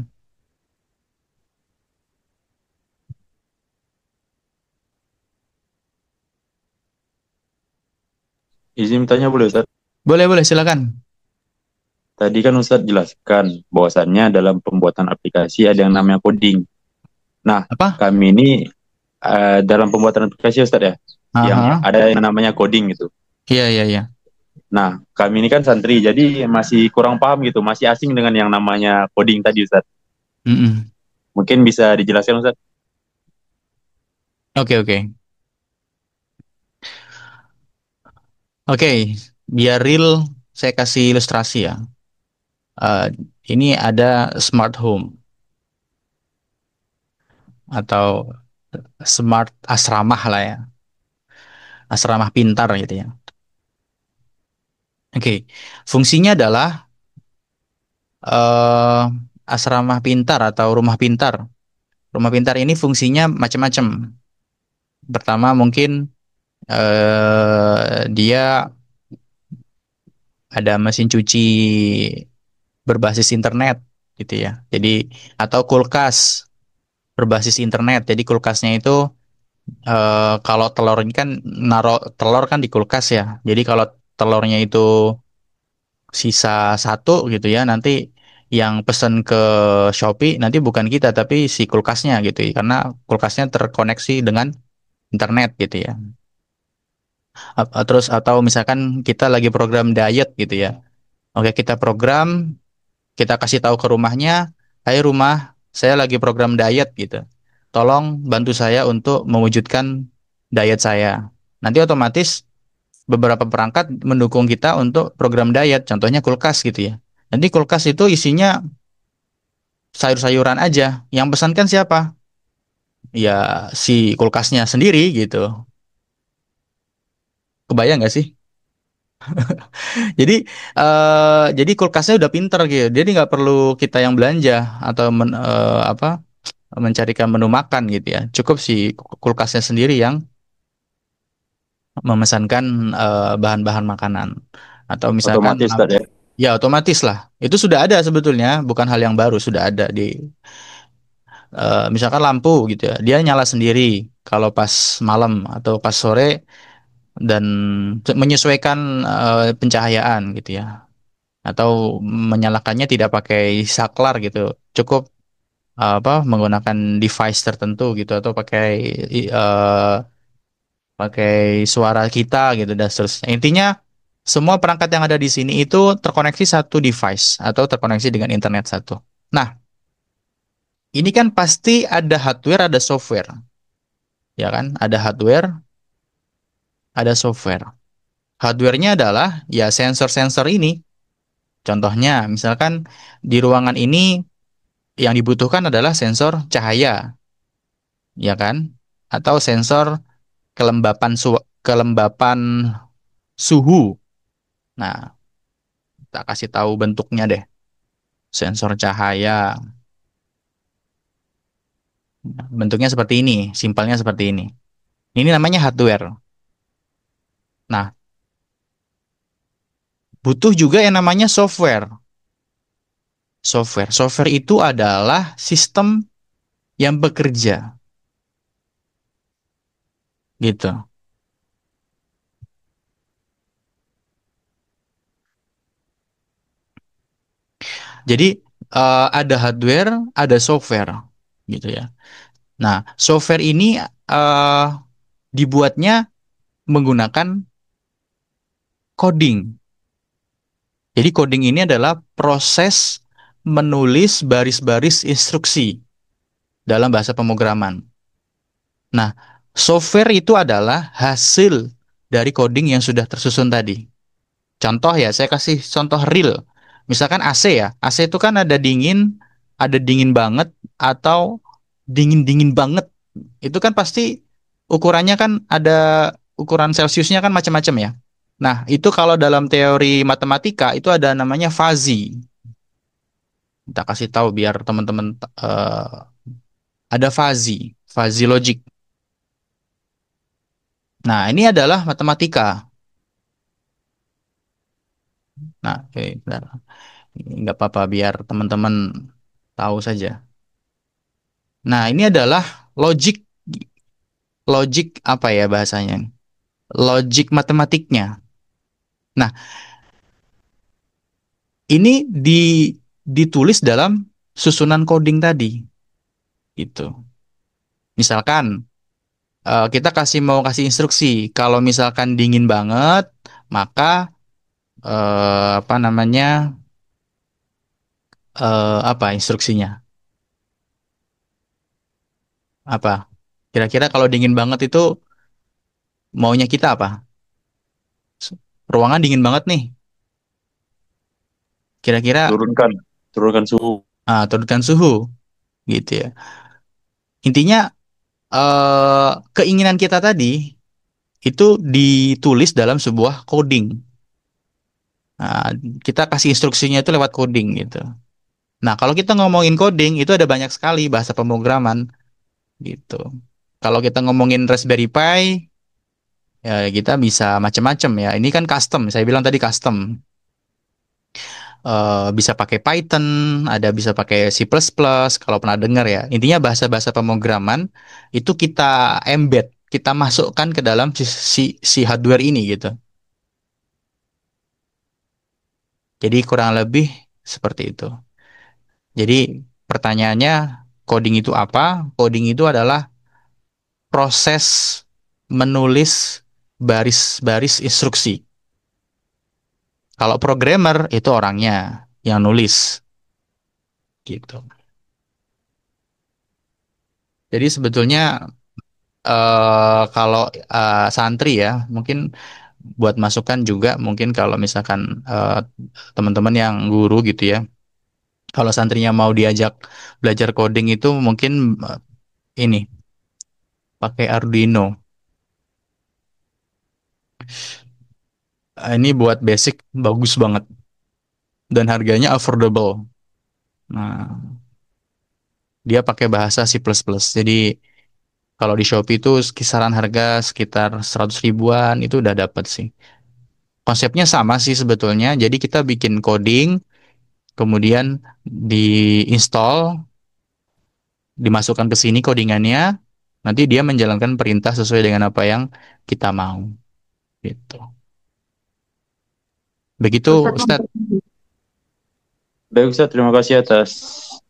Izin tanya boleh Ustaz? Boleh, boleh, silakan. Tadi kan Ustaz jelaskan bahwasannya dalam pembuatan aplikasi ada yang namanya coding. Nah, Apa? kami ini dalam pembuatan aplikasi Ustaz ya, yang Aha. ada yang namanya coding gitu. Iya, iya, iya. Nah, kami ini kan santri, jadi masih kurang paham gitu, masih asing dengan yang namanya coding tadi Ustaz. Mm-mm. Mungkin bisa dijelaskan Ustaz? Oke, oke. Oke, biar real, saya kasih ilustrasi ya. Eh, ini ada smart home atau smart asramah lah ya. Asramah pintar gitu ya. Oke, fungsinya adalah eh asramah pintar atau rumah pintar. Rumah pintar ini fungsinya macam-macam. Pertama mungkin dia ada mesin cuci berbasis internet gitu ya. Jadi atau kulkas berbasis internet. Jadi kulkasnya itu kalau telur ini kan naruh telur kan di kulkas ya. Jadi kalau telurnya itu sisa satu gitu ya, nanti yang pesen ke Shopee nanti bukan kita tapi si kulkasnya gitu ya. Karena kulkasnya terkoneksi dengan internet gitu ya. Terus atau misalkan kita lagi program diet gitu ya. Oke, kita program, kita kasih tahu ke rumahnya, "Hai rumah, saya lagi program diet gitu. Tolong bantu saya untuk mewujudkan diet saya." Nanti otomatis beberapa perangkat mendukung kita untuk program diet, contohnya kulkas gitu ya. Nanti kulkas itu isinya sayur-sayuran aja. Yang pesan kan siapa? Ya si kulkasnya sendiri gitu. Kebayang nggak sih? Jadi jadi kulkasnya udah pinter gitu. Jadi nggak perlu kita yang belanja atau apa mencarikan menu makan gitu ya. Cukup si kulkasnya sendiri yang memesankan bahan-bahan makanan atau misalkan Otomatis Ustaz ya. ya otomatis lah. Itu sudah ada sebetulnya, bukan hal yang baru, sudah ada di misalkan lampu gitu ya. Dia nyala sendiri kalau pas malam atau pas sore dan menyesuaikan pencahayaan gitu ya. Atau menyalakannya tidak pakai saklar gitu. Cukup apa menggunakan device tertentu gitu atau pakai pakai suara kita gitu dan seterusnya. Intinya semua perangkat yang ada di sini itu terkoneksi satu device atau terkoneksi dengan internet satu. Nah, ini kan pasti ada hardware, ada software, ya kan? Ada hardware, ada software. Hardware-nya adalah ya sensor-sensor ini. Contohnya, misalkan di ruangan ini yang dibutuhkan adalah sensor cahaya, ya kan? Atau sensor kelembapan suhu. Nah, kita kasih tahu bentuknya deh. Sensor cahaya. Bentuknya seperti ini, simpelnya seperti ini. Ini namanya hardware. Nah, butuh juga yang namanya software. Software itu adalah sistem yang bekerja, gitu. Jadi ada hardware, ada software, gitu ya. Nah, software ini dibuatnya menggunakan coding. Jadi coding ini adalah proses menulis baris-baris instruksi dalam bahasa pemrograman. Nah, software itu adalah hasil dari coding yang sudah tersusun tadi. Contoh ya, saya kasih contoh real. Misalkan AC ya, AC itu kan ada dingin banget atau dingin-dingin banget. Itu kan pasti ukurannya kan ada ukuran Celciusnya kan macam-macam ya. Nah, itu kalau dalam teori matematika itu ada namanya fuzzy. Kita kasih tahu biar teman-teman ada fuzzy logic. Nah, ini adalah matematika. Nah, oke, bentar. Nggak apa-apa biar teman-teman tahu saja. Nah, ini adalah logic logic apa ya bahasanya? Logic matematiknya. Nah, ini ditulis dalam susunan coding tadi, gitu. Misalkan kita mau kasih instruksi, kalau misalkan dingin banget, maka apa namanya? Apa instruksinya? Apa? Kira-kira kalau dingin banget itu maunya kita apa? Ruangan dingin banget nih. Kira-kira Turunkan suhu. turunkan suhu, gitu ya. Intinya keinginan kita tadi itu ditulis dalam sebuah coding. Nah, kita kasih instruksinya itu lewat coding gitu. Nah, kalau kita ngomongin coding itu ada banyak sekali bahasa pemrograman gitu. Kalau kita ngomongin Raspberry Pi, ya kita bisa macam-macam ya. Ini kan custom, saya bilang tadi custom. Bisa pakai Python, ada bisa pakai C++, kalau pernah dengar ya. Intinya bahasa-bahasa pemrograman itu kita embed, kita masukkan ke dalam si hardware ini gitu. Jadi kurang lebih seperti itu. Jadi pertanyaannya, coding itu apa? Coding itu adalah proses menulis baris-baris instruksi. Kalau programmer itu orangnya yang nulis gitu. Jadi sebetulnya kalau santri ya, mungkin buat masukan juga mungkin kalau misalkan teman-teman yang guru gitu ya, kalau santrinya mau diajak belajar coding itu mungkin ini pakai Arduino. Ini buat basic bagus banget dan harganya affordable. Nah, dia pakai bahasa C++. Jadi Kalau di Shopee itu kisaran harga sekitar 100 ribuan itu udah dapat sih. Konsepnya sama sih sebetulnya. Jadi kita bikin coding, kemudian diinstal, dimasukkan ke sini codingannya, nanti dia menjalankan perintah sesuai dengan apa yang kita mau. Gitu. Begitu, Ustadz mau Ustadz. bertanya. Baik Ustaz, terima kasih atas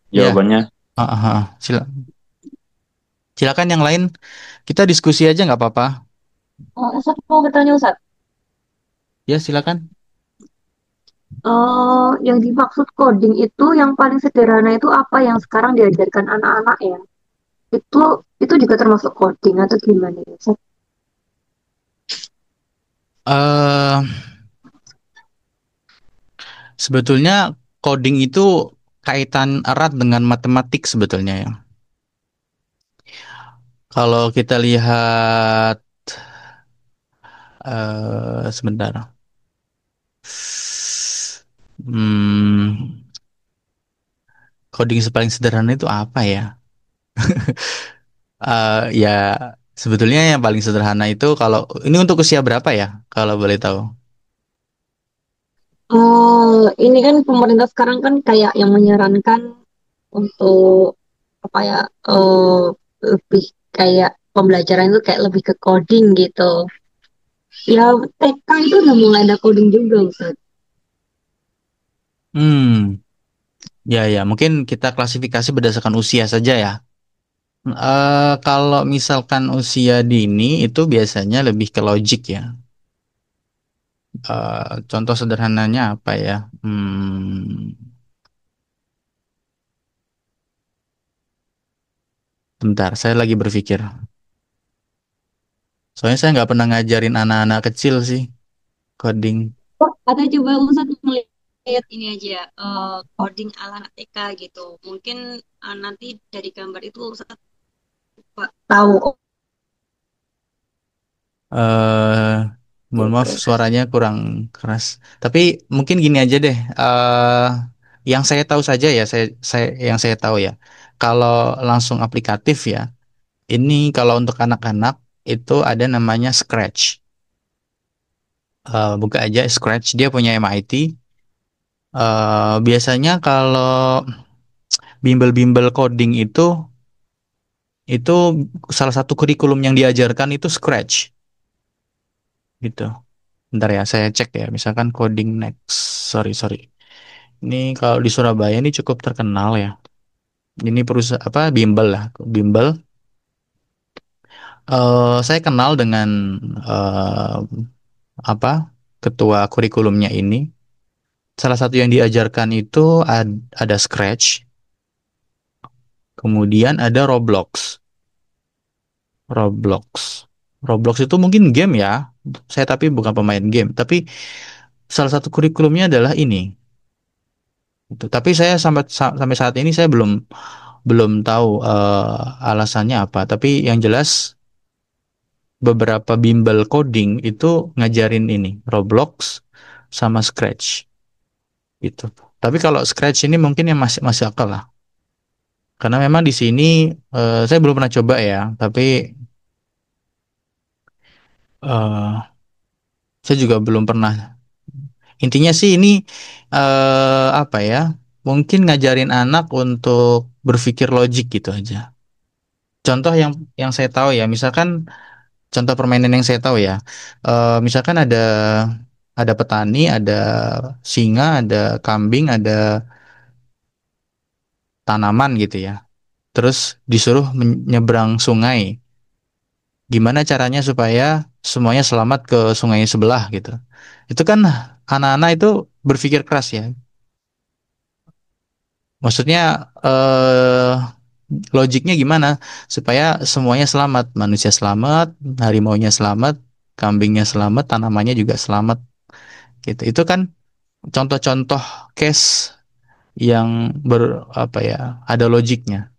Ya, jawabannya. Silakan yang lain. Kita diskusi aja nggak apa-apa. Oh, Ustadz mau bertanya Ustadz. Ya, silakan. Yang dimaksud coding itu yang paling sederhana itu apa yang sekarang diajarkan anak-anak ya? Itu juga termasuk coding atau gimana ya, Ustadz? eh Sebetulnya coding itu kaitan erat dengan matematik sebetulnya ya. Kalau kita lihat sebentar. Hmm, Coding paling sederhana itu apa ya? Ya sebetulnya yang paling sederhana itu kalau ini untuk usia berapa ya? Kalau boleh tahu. Ini kan pemerintah sekarang kan kayak yang menyarankan untuk apa ya, lebih kayak pembelajaran itu kayak lebih ke coding gitu. Ya TK itu udah mulai ada coding juga Ustaz. Hmm, ya mungkin kita klasifikasi berdasarkan usia saja ya. Kalau misalkan usia dini itu biasanya lebih ke logik ya. Contoh sederhananya apa ya? Bentar, saya lagi berpikir. Soalnya saya nggak pernah ngajarin anak-anak kecil sih coding. Atau coba Ustaz melihat ini aja, coding ala anak TK gitu. Mungkin nanti dari gambar itu Ustaz tahu. eh Mohon maaf suaranya kurang keras. Tapi mungkin gini aja deh. Yang saya tahu saja ya, yang saya tahu ya. Kalau langsung aplikatif ya, ini kalau untuk anak-anak itu ada namanya Scratch. Buka aja Scratch, dia punya MIT. Biasanya kalau bimbel-bimbel coding itu salah satu kurikulum yang diajarkan itu Scratch gitu. Bentar ya, saya cek ya. Misalkan coding next. Sorry. Ini kalau di Surabaya ini cukup terkenal ya. Ini perusahaan apa bimbel lah, bimbel. Saya kenal dengan eh, apa ketua kurikulumnya ini. Salah satu yang diajarkan itu ada Scratch, kemudian ada Roblox. Roblox. Roblox itu mungkin game ya. Saya tapi bukan pemain game, tapi salah satu kurikulumnya adalah ini. Gitu. Tapi saya sampai saat ini saya belum belum tahu alasannya apa. Tapi yang jelas beberapa bimbel coding itu ngajarin ini Roblox sama Scratch gitu. Tapi kalau Scratch ini mungkin yang masih masih akal lah. Karena memang di sini saya belum pernah coba ya. Tapi eh, saya juga belum pernah. Intinya sih ini apa ya? Mungkin ngajarin anak untuk berpikir logik gitu aja. Contoh yang saya tahu ya, misalkan contoh permainan yang saya tahu ya, misalkan ada petani, ada singa, ada kambing, ada tanaman gitu ya. Terus disuruh menyeberang sungai. Gimana caranya supaya semuanya selamat ke sungai sebelah gitu. Itu kan anak-anak itu berpikir keras ya. Maksudnya logiknya gimana supaya semuanya selamat, manusia selamat, harimaunya selamat, kambingnya selamat, tanamannya juga selamat gitu. Itu kan contoh-contoh case yang apa ya, ada logiknya.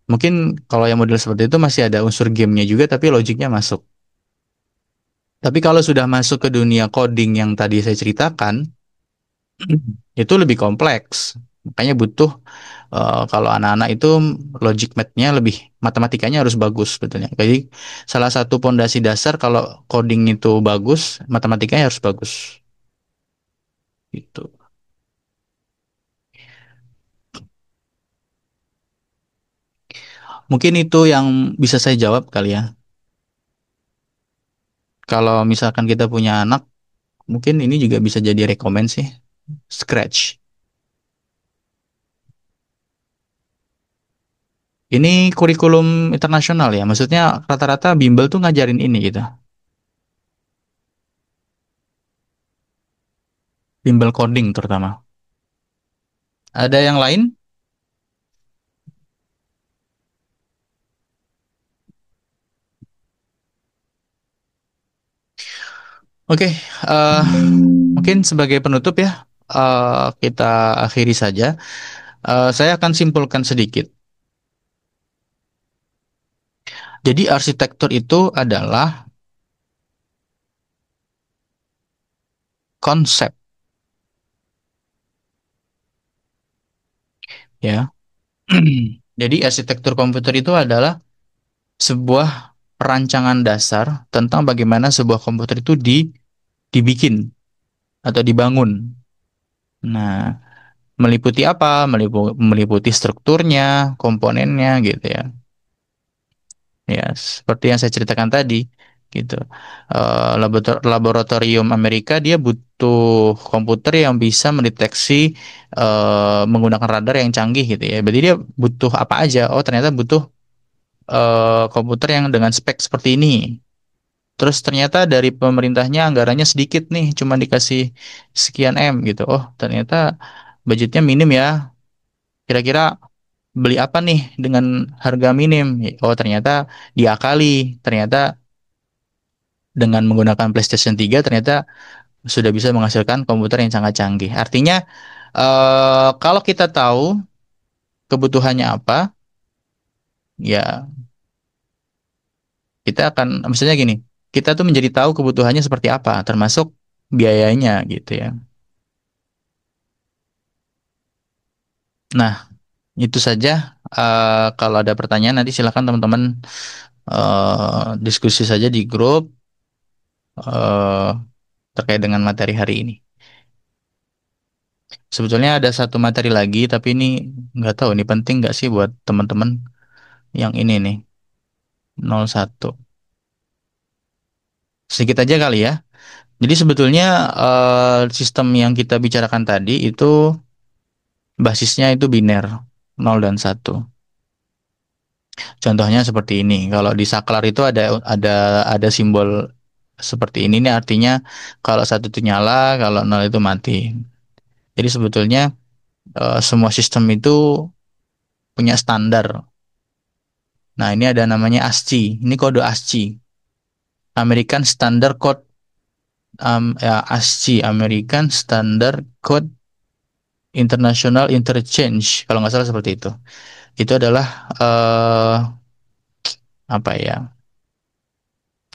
Mungkin kalau yang model seperti itu masih ada unsur gamenya juga tapi logiknya masuk. Tapi kalau sudah masuk ke dunia coding yang tadi saya ceritakan, itu lebih kompleks. Makanya butuh kalau anak-anak itu logic math-nya lebih, matematikanya harus bagus sebetulnya. Jadi salah satu pondasi dasar kalau coding itu bagus, matematikanya harus bagus. Gitu. Mungkin itu yang bisa saya jawab kali ya. Kalau misalkan kita punya anak, mungkin ini juga bisa jadi rekomen sih. Scratch. Ini kurikulum internasional ya. Maksudnya rata-rata bimbel tuh ngajarin ini gitu. Bimbel coding terutama. Ada yang lain? Oke, mungkin sebagai penutup ya, kita akhiri saja. Saya akan simpulkan sedikit. Jadi arsitektur itu adalah konsep, ya. Jadi arsitektur komputer itu adalah sebuah perancangan dasar tentang bagaimana sebuah komputer itu dibikin atau dibangun. Nah, meliputi apa? Meliputi strukturnya, komponennya gitu ya. Ya, seperti yang saya ceritakan tadi, gitu. Laboratorium Amerika dia butuh komputer yang bisa mendeteksi menggunakan radar yang canggih gitu ya. Berarti dia butuh apa aja? Oh, ternyata butuh komputer yang dengan spek seperti ini. Terus ternyata dari pemerintahnya anggarannya sedikit nih, cuma dikasih sekian M gitu. Oh, ternyata budgetnya minim ya. Kira-kira beli apa nih dengan harga minim? Oh, ternyata diakali. Ternyata dengan menggunakan PlayStation 3 ternyata sudah bisa menghasilkan komputer yang sangat canggih. Artinya kalau kita tahu kebutuhannya apa, ya kita akan, misalnya gini, kita tuh menjadi tahu kebutuhannya seperti apa, termasuk biayanya gitu ya. Nah, itu saja. Kalau ada pertanyaan nanti silakan teman-teman diskusi saja di grup eh, terkait dengan materi hari ini. Sebetulnya ada satu materi lagi, tapi ini nggak tahu ini penting nggak sih buat teman-teman yang ini nih, 01. Sedikit aja kali ya. Jadi sebetulnya sistem yang kita bicarakan tadi itu basisnya itu biner, 0 dan 1. Contohnya seperti ini. Kalau di saklar itu ada simbol seperti ini nih, artinya kalau 1 itu nyala, kalau 0 itu mati. Jadi sebetulnya semua sistem itu punya standar. Nah, ini ada namanya ASCII. Ini kode ASCII. American Standard Code, ya, ASCII, American Standard Code International Interchange, kalau nggak salah seperti itu. Itu adalah apa ya,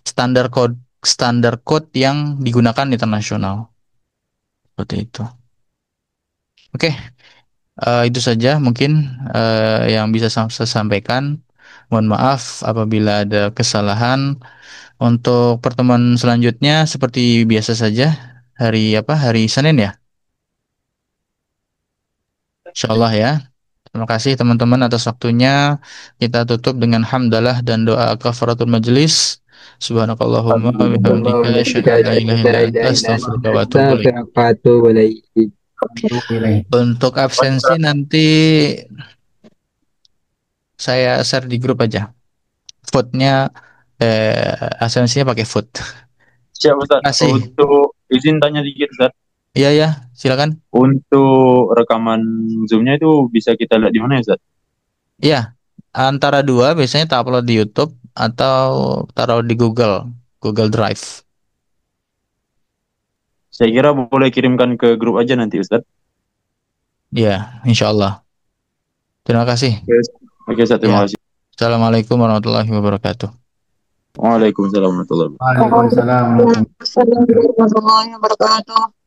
standar code yang digunakan internasional seperti itu. Oke, itu saja mungkin yang bisa saya sampaikan. Mohon maaf apabila ada kesalahan. Untuk pertemuan selanjutnya seperti biasa saja hari apa? Hari Senin ya. Insyaallah ya. Terima kasih teman-teman atas waktunya. Kita tutup dengan hamdalah dan doa kafaratul majelis. Subhanakallahumma wa bihamdika asyhadu an la ilaha illa anta astaghfiruka wa atubu ilaik. Untuk absensi nanti saya share di grup aja. Vote-nya absensinya pakai vote. Siap Ustaz. Kasih. Untuk izin tanya dikit Ustaz. Iya ya, silakan. Untuk rekaman Zoom-nya itu bisa kita lihat di mana ya Ustaz? Iya, antara dua biasanya tak upload di YouTube atau taruh di Google Drive. Saya kira boleh kirimkan ke grup aja nanti Ustaz. Iya, insya Allah. Terima kasih. Oke Ustaz, terima kasih. Assalamualaikum warahmatullahi wabarakatuh. Waalaikumsalam warahmatullahi wabarakatuh. Waalaikumsalam. Assalamualaikum warahmatullahi wabarakatuh.